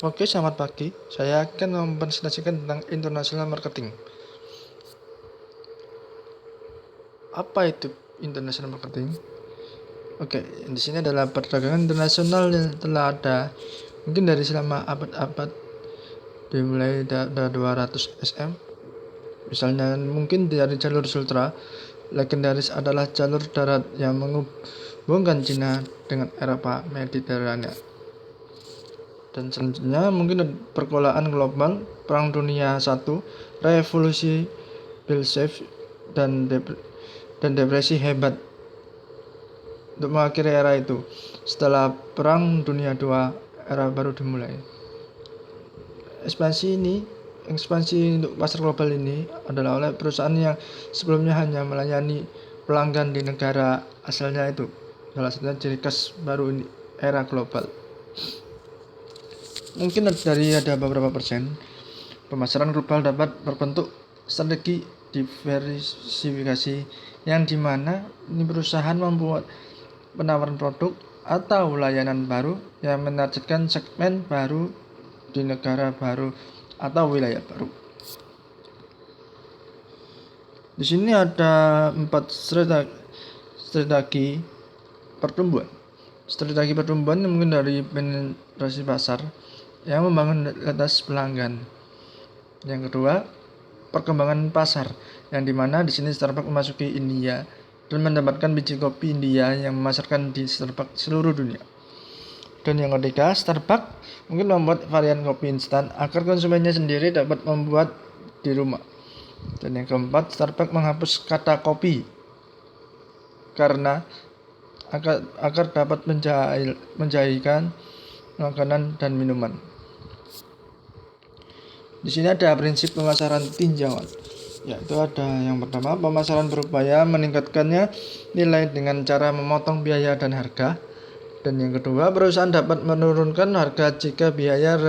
Oke, selamat pagi. Saya akan mempresentasikan tentang international marketing. Apa itu international marketing? Oke, di sini adalah perdagangan internasional yang telah ada mungkin dari selama abad-abad, dimulai dari 200 SM. Misalnya mungkin dari jalur Sultra, legendaris adalah jalur darat yang menghubungkan Cina dengan Eropa Mediterania. Dan selanjutnya mungkin perkolaan global, Perang Dunia I, revolusi Bolshevik, dan depresi hebat untuk mengakhiri era itu. Setelah Perang Dunia II, era baru dimulai. Ekspansi untuk pasar global ini adalah oleh perusahaan yang sebelumnya hanya melayani pelanggan di negara asalnya itu. Salah satunya ciri khas baru ini, era global. Mungkin ada beberapa persen. Pemasaran global dapat berbentuk strategi diversifikasi yang dimana ini perusahaan membuat penawaran produk atau layanan baru yang menargetkan segmen baru di negara baru atau wilayah baru. Di sini ada 4 strategi pertumbuhan. Strategi pertumbuhan mungkin dari penetrasi pasar yang membangun atas pelanggan. Yang kedua, perkembangan pasar, yang dimana di sini Starbucks memasuki India dan mendapatkan biji kopi India yang memasarkan di Starbucks seluruh dunia. Dan yang ketiga, Starbucks mungkin membuat varian kopi instan agar konsumennya sendiri dapat membuat di rumah. Dan yang keempat, Starbucks menghapus kata kopi karena agar dapat menjahitkan makanan dan minuman. Di sini ada prinsip pemasaran tinjauan, yaitu ada yang pertama, pemasaran berupaya meningkatkannya nilai dengan cara memotong biaya dan harga. Dan yang kedua, perusahaan dapat menurunkan harga jika biaya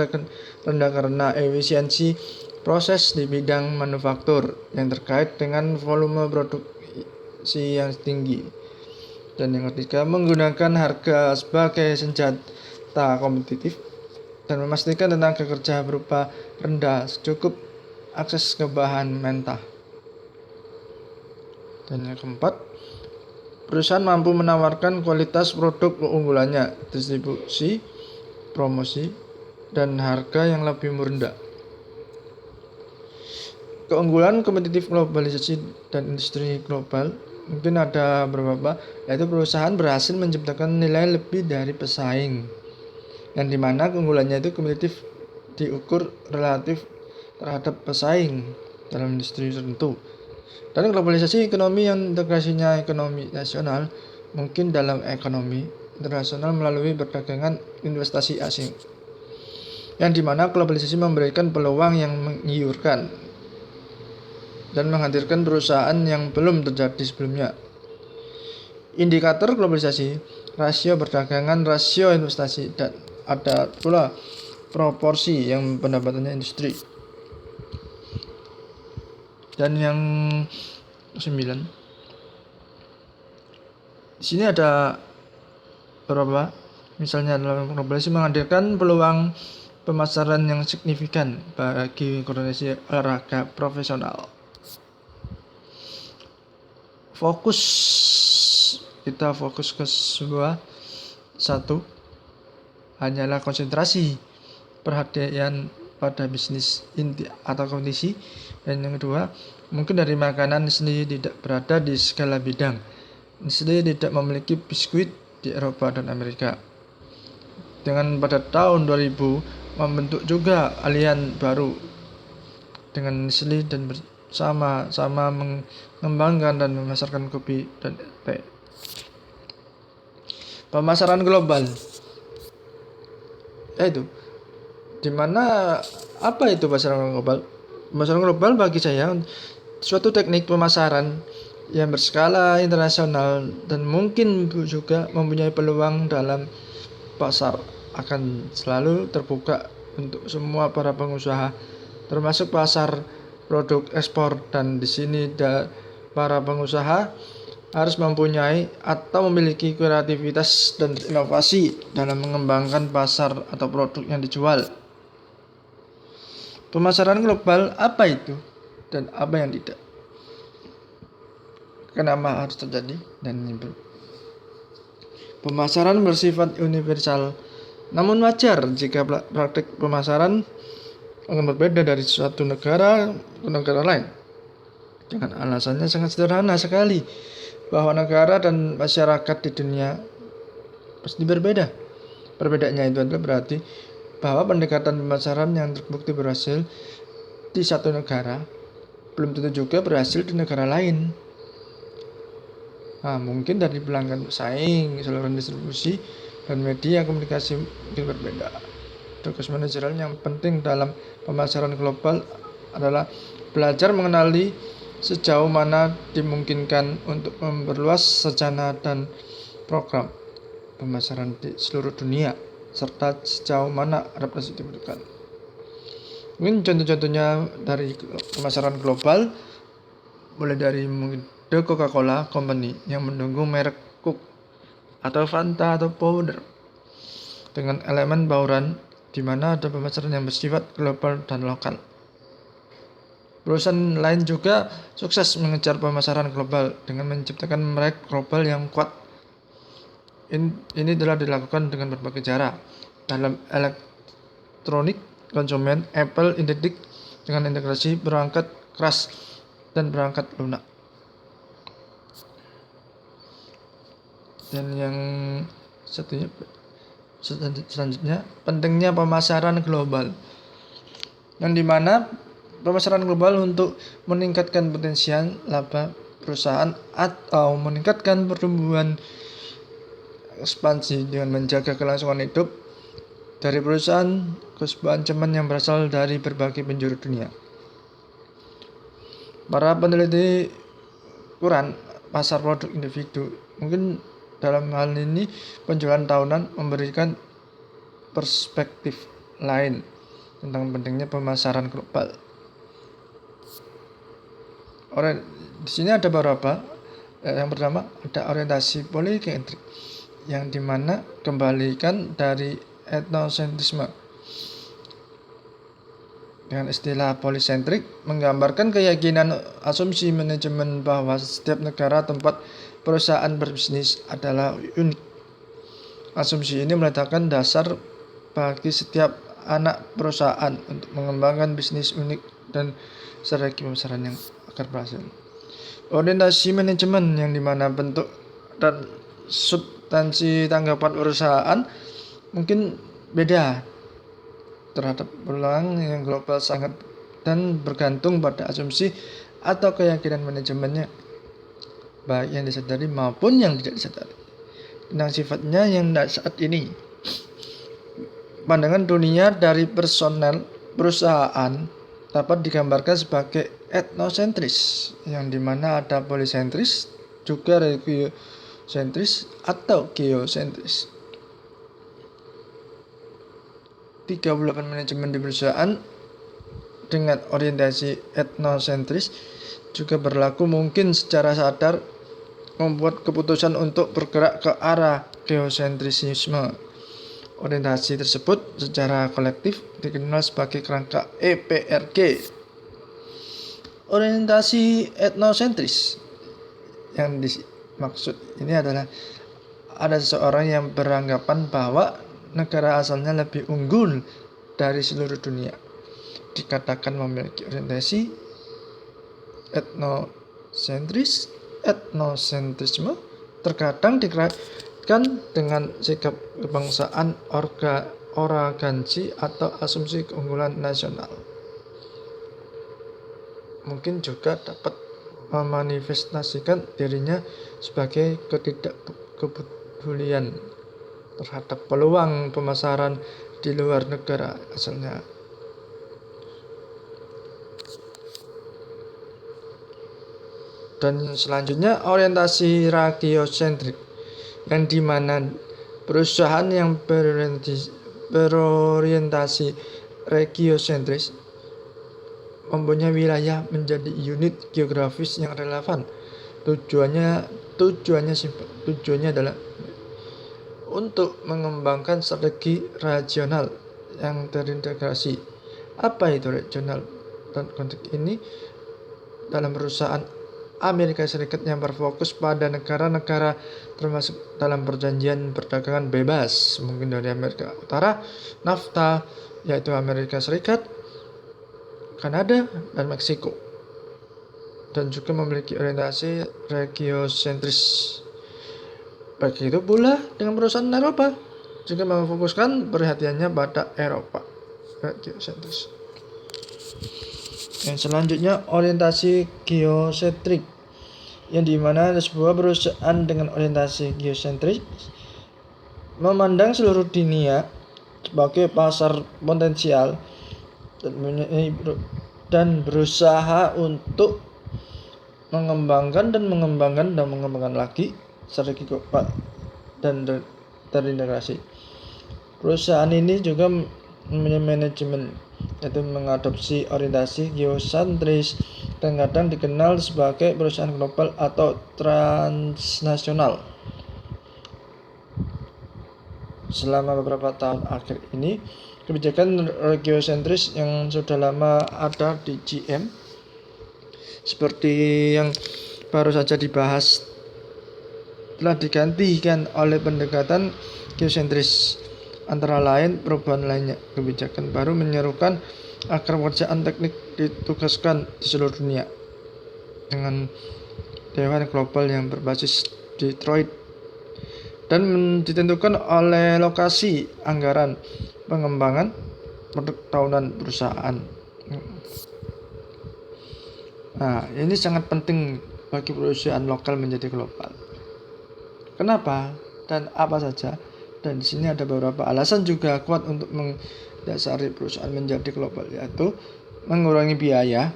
rendah karena efisiensi proses di bidang manufaktur yang terkait dengan volume produksi yang tinggi. Dan yang ketiga, menggunakan harga sebagai senjata kompetitif dan memastikan tenaga kerja berupa rendah cukup akses ke bahan mentah. Dan yang keempat, perusahaan mampu menawarkan kualitas produk keunggulannya, distribusi, promosi, dan harga yang lebih rendah. Keunggulan kompetitif globalisasi dan industri global mungkin ada beberapa, yaitu perusahaan berhasil menciptakan nilai lebih dari pesaing, yang dimana keunggulannya itu kompetitif diukur relatif terhadap pesaing dalam industri tertentu. Dan globalisasi ekonomi yang integrasinya ekonomi nasional mungkin dalam ekonomi internasional melalui perdagangan investasi asing, yang dimana globalisasi memberikan peluang yang menggiurkan dan menghadirkan perusahaan yang belum terjadi sebelumnya. Indikator globalisasi, rasio perdagangan, rasio investasi, dan ada pula proporsi yang pendapatannya industri. Dan yang 9, di sini ada beberapa, misalnya dalam globalisasi menghadirkan peluang pemasaran yang signifikan bagi organisasi olahraga profesional. Kita fokus ke satu hanyalah konsentrasi perhatian pada bisnis inti atau kondisi. Dan yang kedua, mungkin dari makanan Nestle tidak berada di segala bidang. Nestle tidak memiliki biskuit di Eropa dan Amerika. Dengan pada tahun 2000 membentuk juga alian baru dengan Nestle dan sama-sama mengembangkan dan memasarkan kopi dan teh. Pemasaran global, yaitu dimana apa itu pemasaran global? Pemasaran global bagi saya suatu teknik pemasaran yang berskala internasional dan mungkin juga mempunyai peluang dalam pasar akan selalu terbuka untuk semua para pengusaha, termasuk pasar produk ekspor. Dan di sini para pengusaha harus mempunyai atau memiliki kreativitas dan inovasi dalam mengembangkan pasar atau produk yang dijual. Pemasaran global apa itu dan apa yang tidak? Kenapa harus terjadi dan ini pemasaran bersifat universal. Namun wajar jika praktik pemasaran akan berbeda dari suatu negara ke negara lain. Dengan alasannya sangat sederhana sekali, bahwa negara dan masyarakat di dunia pasti berbeda. Perbedaannya itu adalah berarti bahwa pendekatan pemasaran yang terbukti berhasil di satu negara belum tentu juga berhasil di negara lain. Mungkin dari pelanggan pesaing, saluran distribusi, dan media komunikasi mungkin berbeda. Tugas manajerial yang penting dalam pemasaran global adalah belajar mengenali sejauh mana dimungkinkan untuk memperluas rencana dan program pemasaran di seluruh dunia, serta sejauh mana adaptasi dibutuhkan. Mungkin contoh-contohnya dari pemasaran global, mulai dari mungkin The Coca-Cola Company yang mendukung merek Coke atau Fanta atau Powder dengan elemen bauran, di mana ada pemasaran yang bersifat global dan lokal. Perusahaan lain juga sukses mengejar pemasaran global dengan menciptakan merek global yang kuat. Ini telah dilakukan dengan berbagai cara. Dalam elektronik konsumen, Apple identik dengan integrasi perangkat keras dan perangkat lunak. Dan yang selanjutnya pentingnya pemasaran global, yang dimana pemasaran global untuk meningkatkan potensial laba perusahaan atau meningkatkan pertumbuhan ekspansi dengan menjaga kelangsungan hidup dari perusahaan ke sebuah ancaman yang berasal dari berbagai penjuru dunia. Para peneliti ukuran pasar produk individu mungkin dalam hal ini penjualan tahunan memberikan perspektif lain tentang pentingnya pemasaran global. Di sini ada beberapa. Yang pertama ada orientasi polikentrik, yang dimana kembalikan dari etnosentrisme. Dengan istilah polisentrik menggambarkan keyakinan asumsi manajemen bahwa setiap negara tempat perusahaan berbisnis adalah unik. Asumsi ini meletakkan dasar bagi setiap anak perusahaan untuk mengembangkan bisnis unik dan strategi pemasaran yang akan berhasil. Orientasi manajemen, yang dimana bentuk dan substansi tanggapan perusahaan mungkin beda terhadap peluang yang global sangat dan bergantung pada asumsi atau keyakinan manajemennya, baik yang disadari maupun yang tidak disadari. Tentang sifatnya yang saat ini, pandangan dunia dari personel perusahaan dapat digambarkan sebagai etnosentris, yang dimana ada polisentris, juga regiosentris atau geosentris. 38 manajemen di perusahaan dengan orientasi etnosentris juga berlaku mungkin secara sadar membuat keputusan untuk bergerak ke arah geosentrisisme. Orientasi tersebut secara kolektif dikenal sebagai kerangka EPRG. Orientasi etnosentris yang dimaksud ini adalah ada seseorang yang beranggapan bahwa negara asalnya lebih unggul dari seluruh dunia, dikatakan memiliki orientasi etnosentris. Etnosentrisme terkadang dikaitkan dengan sikap kebangsaan, arogansi atau asumsi keunggulan nasional. Mungkin juga dapat memanifestasikan dirinya sebagai ketidakpedulian terhadap peluang pemasaran di luar negara asalnya. Dan selanjutnya orientasi ragiosentrik, yang dimana perusahaan yang berorientasi regiosentris mempunyai wilayah menjadi unit geografis yang relevan. Tujuannya adalah untuk mengembangkan strategi regional yang terintegrasi Apa itu regional? Dan konteks ini dalam perusahaan Amerika Serikat yang berfokus pada negara-negara termasuk dalam perjanjian perdagangan bebas, mungkin dari Amerika Utara, NAFTA, yaitu Amerika Serikat, Kanada, dan Meksiko, dan juga memiliki orientasi regiosentris. Begitu pula dengan perusahaan Eropa, juga memfokuskan perhatiannya pada Eropa, regiosentris. Yang selanjutnya orientasi geosentrik, yang dimana sebuah perusahaan dengan orientasi geosentris memandang seluruh dunia sebagai pasar potensial dan berusaha untuk mengembangkan lagi strategi global dan terintegrasi. Perusahaan ini juga mempunyai manajemen, yaitu mengadopsi orientasi geosentris dan kadang dikenal sebagai perusahaan global atau transnasional. Selama beberapa tahun akhir ini, kebijakan geosentris yang sudah lama ada di GM, seperti yang baru saja dibahas, telah digantikan oleh pendekatan geosentris. Antara lain perubahan lainnya, kebijakan baru menyerukan agar pekerjaan teknik ditugaskan di seluruh dunia dengan dewan global yang berbasis Detroit dan ditentukan oleh lokasi anggaran pengembangan produk tahunan perusahaan. Nah, ini sangat penting bagi perusahaan lokal menjadi global. Kenapa dan apa saja? Dan di sini ada beberapa alasan juga kuat untuk mendasari perusahaan menjadi global, yaitu mengurangi biaya.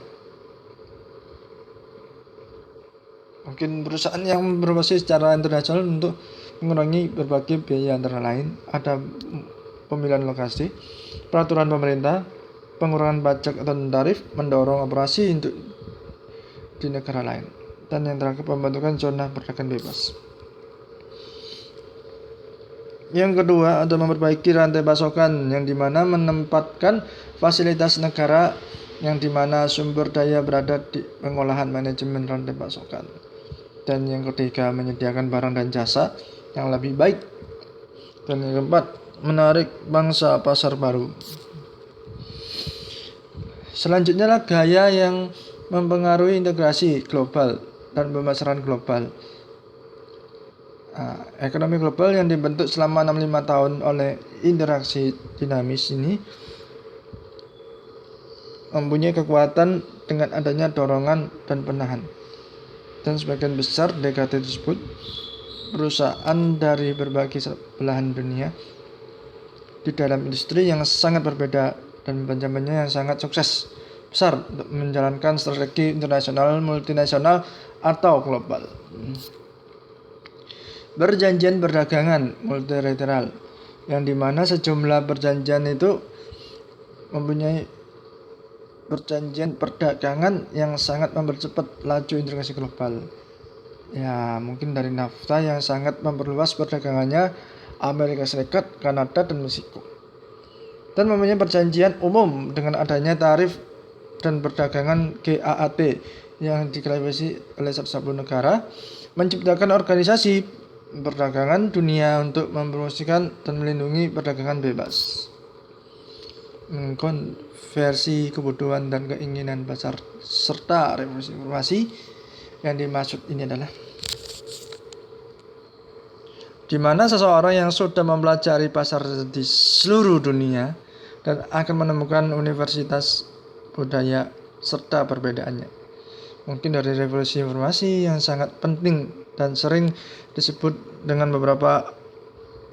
Mungkin perusahaan yang berbasis secara internasional untuk mengurangi berbagai biaya, antara lain ada pemilihan lokasi, peraturan pemerintah, pengurangan pajak atau tarif, mendorong operasi untuk di negara lain, dan yang terakhir pembentukan zona perdagangan bebas. Yang kedua, ada memperbaiki rantai pasokan, yang dimana menempatkan fasilitas negara yang dimana sumber daya berada di pengolahan manajemen rantai pasokan. Dan yang ketiga, menyediakan barang dan jasa yang lebih baik. Dan yang keempat, menarik bangsa pasar baru. Selanjutnya adalah gaya yang mempengaruhi integrasi global dan pemasaran global. Ekonomi global yang dibentuk selama 65 tahun oleh interaksi dinamis ini mempunyai kekuatan dengan adanya dorongan dan penahan. Dan sebagian besar dekade tersebut, perusahaan dari berbagai belahan dunia di dalam industri yang sangat berbeda dan pencapaiannya yang sangat sukses besar untuk menjalankan strategi internasional, multinasional, atau global. Perjanjian perdagangan multilateral, yang dimana sejumlah perjanjian itu mempunyai perjanjian perdagangan yang sangat mempercepat laju integrasi global. Ya, mungkin dari NAFTA yang sangat memperluas perdagangannya Amerika Serikat, Kanada, dan Meksiko. Dan mempunyai perjanjian umum dengan adanya tarif dan perdagangan GATT yang diklarifikasi oleh 110 negara, menciptakan organisasi perdagangan dunia untuk mempromosikan dan melindungi perdagangan bebas, mengkonversi kebutuhan dan keinginan pasar, serta revolusi informasi. Yang dimaksud ini adalah di mana seseorang yang sudah mempelajari pasar di seluruh dunia dan akan menemukan universitas budaya serta perbedaannya. Mungkin dari revolusi informasi yang sangat penting dan sering disebut dengan beberapa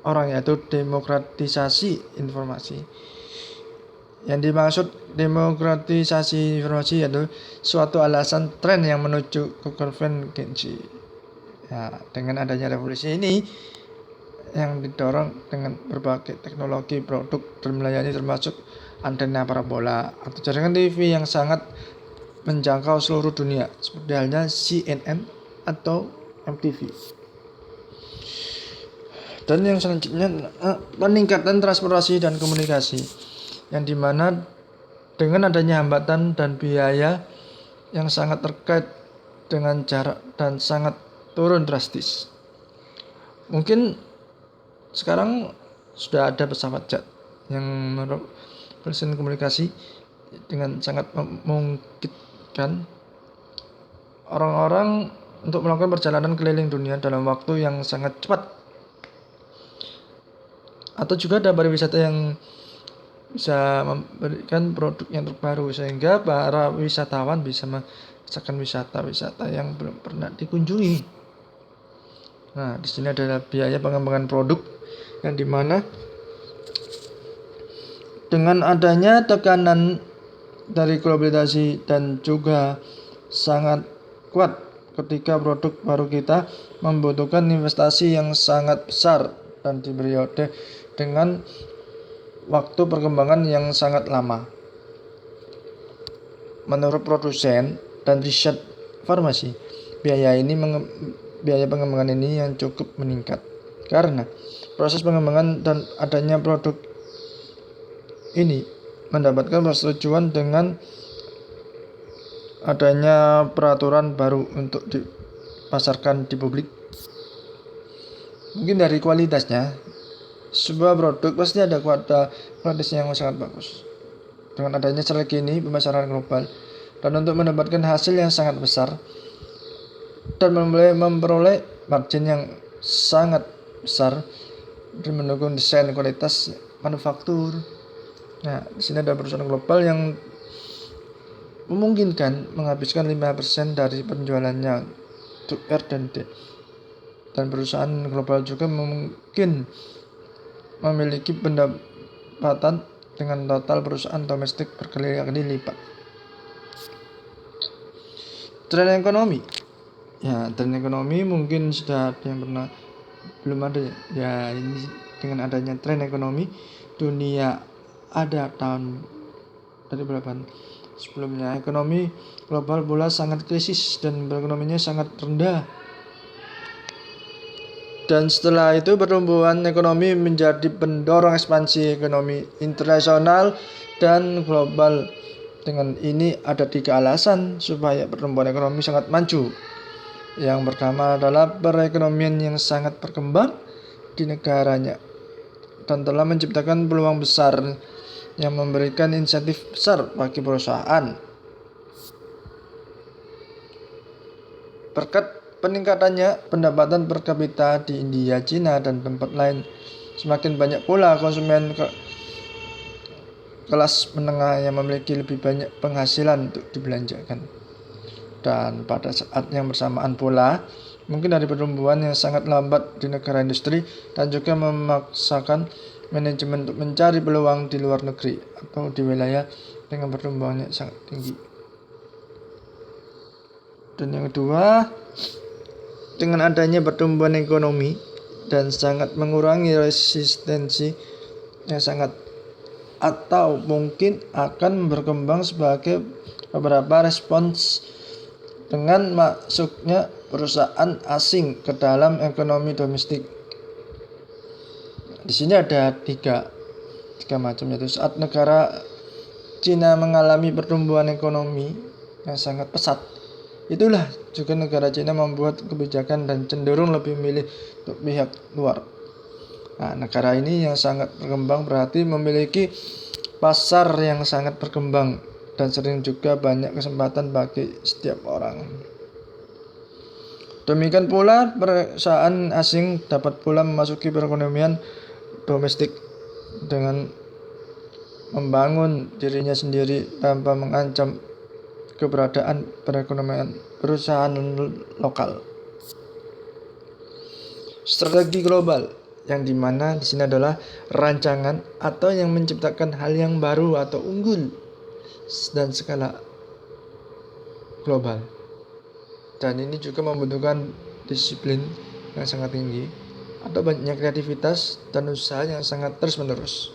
orang, yaitu demokratisasi informasi. Yang dimaksud demokratisasi informasi yaitu suatu alasan tren yang menuju ke konvergensi. Ya, dengan adanya revolusi ini yang didorong dengan berbagai teknologi, produk, dan melayani termasuk antena parabola atau jaringan TV yang sangat menjangkau seluruh dunia, seperti halnya CNN atau MTV. Dan yang selanjutnya peningkatan transportasi dan komunikasi, yang dimana Dengan adanya hambatan dan biaya yang sangat terkait dengan jarak dan sangat turun drastis. Mungkin sekarang sudah ada pesawat jet yang mesin komunikasi dengan sangat memungkinkan orang-orang untuk melakukan perjalanan keliling dunia dalam waktu yang sangat cepat. Atau juga ada pariwisata yang bisa memberikan produk yang terbaru sehingga para wisatawan bisa merasakan wisata-wisata yang belum pernah dikunjungi. Nah, di sini adalah biaya pengembangan produk yang dimana dengan adanya tekanan dari globalisasi dan juga sangat kuat ketika produk baru kita membutuhkan investasi yang sangat besar dan di periode dengan waktu perkembangan yang sangat lama. Menurut produsen dan riset farmasi, biaya pengembangan ini yang cukup meningkat karena proses pengembangan dan adanya produk ini mendapatkan persetujuan dengan adanya peraturan baru untuk dipasarkan di publik. Mungkin dari kualitasnya, sebuah produk pasti ada kualitasnya yang sangat bagus. Dengan adanya strategi ini pemasaran global dan untuk mendapatkan hasil yang sangat besar dan memperoleh margin yang sangat besar dan mendukung desain kualitas manufaktur. Nah, di sini ada perusahaan global yang memungkinkan menghabiskan 5% dari penjualannya untuk R&D. Dan perusahaan global juga mungkin memiliki pendapatan dengan total perusahaan domestik berkali-kali lipat. Tren ekonomi. Ya, tren ekonomi mungkin sudah ada yang pernah belum ada ya. Ini dengan adanya tren ekonomi dunia ada tahun dari berapa sebelumnya ekonomi global pula sangat krisis dan perekonomiannya sangat rendah. Dan setelah itu pertumbuhan ekonomi menjadi pendorong ekspansi ekonomi internasional dan global. Dengan ini ada 3 alasan supaya pertumbuhan ekonomi sangat maju. Yang pertama adalah perekonomian yang sangat berkembang di negaranya dan telah menciptakan peluang besar yang memberikan insentif besar bagi perusahaan. Berkat peningkatannya pendapatan per kapita di India, Cina, dan tempat lain, semakin banyak pula konsumen kelas menengah yang memiliki lebih banyak penghasilan untuk dibelanjakan. Dan pada saat yang bersamaan pula, mungkin ada pertumbuhan yang sangat lambat di negara industri dan juga memaksakan manajemen untuk mencari peluang di luar negeri atau di wilayah dengan pertumbuhan yang sangat tinggi. Dan yang kedua, dengan adanya pertumbuhan ekonomi dan sangat mengurangi resistensi yang sangat atau mungkin akan berkembang sebagai beberapa respons dengan masuknya perusahaan asing ke dalam ekonomi domestik. Di sini ada tiga macam, yaitu saat negara Cina mengalami pertumbuhan ekonomi yang sangat pesat. Itulah juga negara Cina membuat kebijakan dan cenderung lebih memilih untuk pihak luar. Nah, negara ini yang sangat berkembang berarti memiliki pasar yang sangat berkembang dan sering juga banyak kesempatan bagi setiap orang. Demikian pula perusahaan asing dapat pula memasuki perekonomian domestik dengan membangun dirinya sendiri tanpa mengancam keberadaan perekonomian perusahaan lokal. Strategi global yang dimana di sini adalah rancangan atau yang menciptakan hal yang baru atau unggul dan skala global. Dan ini juga membutuhkan disiplin yang sangat tinggi atau banyak kreativitas dan usaha yang sangat terus-menerus.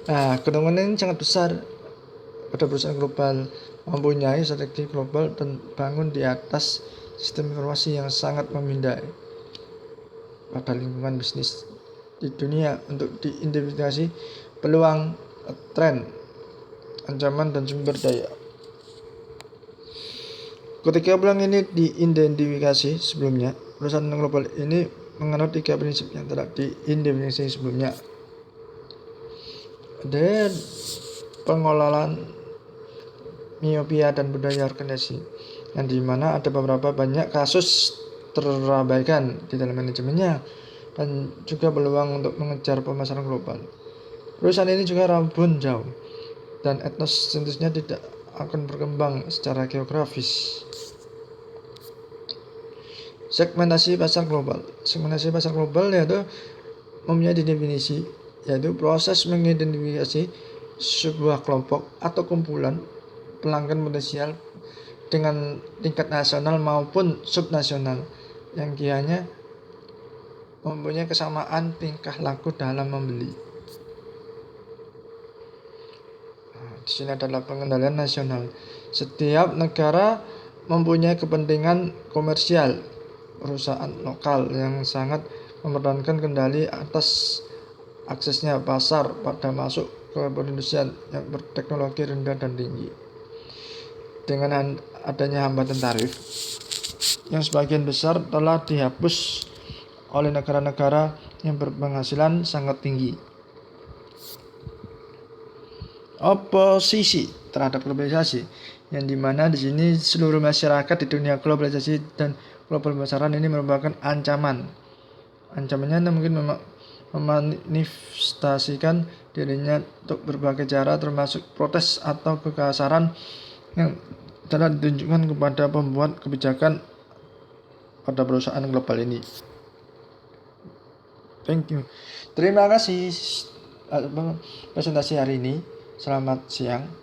Nah, keuntungan ini sangat besar pada perusahaan global mempunyai strategi global dan bangun di atas sistem informasi yang sangat memindai pada lingkungan bisnis di dunia untuk diidentifikasi peluang tren ancaman dan sumber daya. Ketika peluang ini diidentifikasi sebelumnya, perusahaan global ini menganut 3 prinsip yang telah diidentifikasi sebelumnya. Ada pengelolaan miopia dan budaya organisasi, yang dimana ada beberapa banyak kasus terabaikan di dalam manajemennya dan juga peluang untuk mengejar pemasaran global. Perusahaan ini juga rabun jauh dan etnosentrusnya tidak akan berkembang secara geografis. Segmentasi pasar global. Segmentasi pasar global yaitu mempunyai definisi, yaitu proses mengidentifikasi sebuah kelompok atau kumpulan pelanggan potensial dengan tingkat nasional maupun subnasional yang kiranya mempunyai kesamaan tingkah laku dalam membeli. Di sini adalah pengendalian nasional. Setiap negara mempunyai kepentingan komersial perusahaan lokal yang sangat mempertahankan kendali atas aksesnya pasar pada masuk ke perindustrian yang berteknologi rendah dan tinggi. Dengan adanya hambatan tarif yang sebagian besar telah dihapus oleh negara-negara yang berpenghasilan sangat tinggi. Oposisi terhadap globalisasi, yang dimana di sini seluruh masyarakat di dunia globalisasi dan global pemasaran ini merupakan ancaman. Ancamannya mungkin memanifestasikan dirinya untuk berbagai cara, termasuk protes atau kekasaran yang telah ditunjukkan kepada pembuat kebijakan pada perusahaan global ini. Thank you. Terima kasih presentasi hari ini. Selamat siang.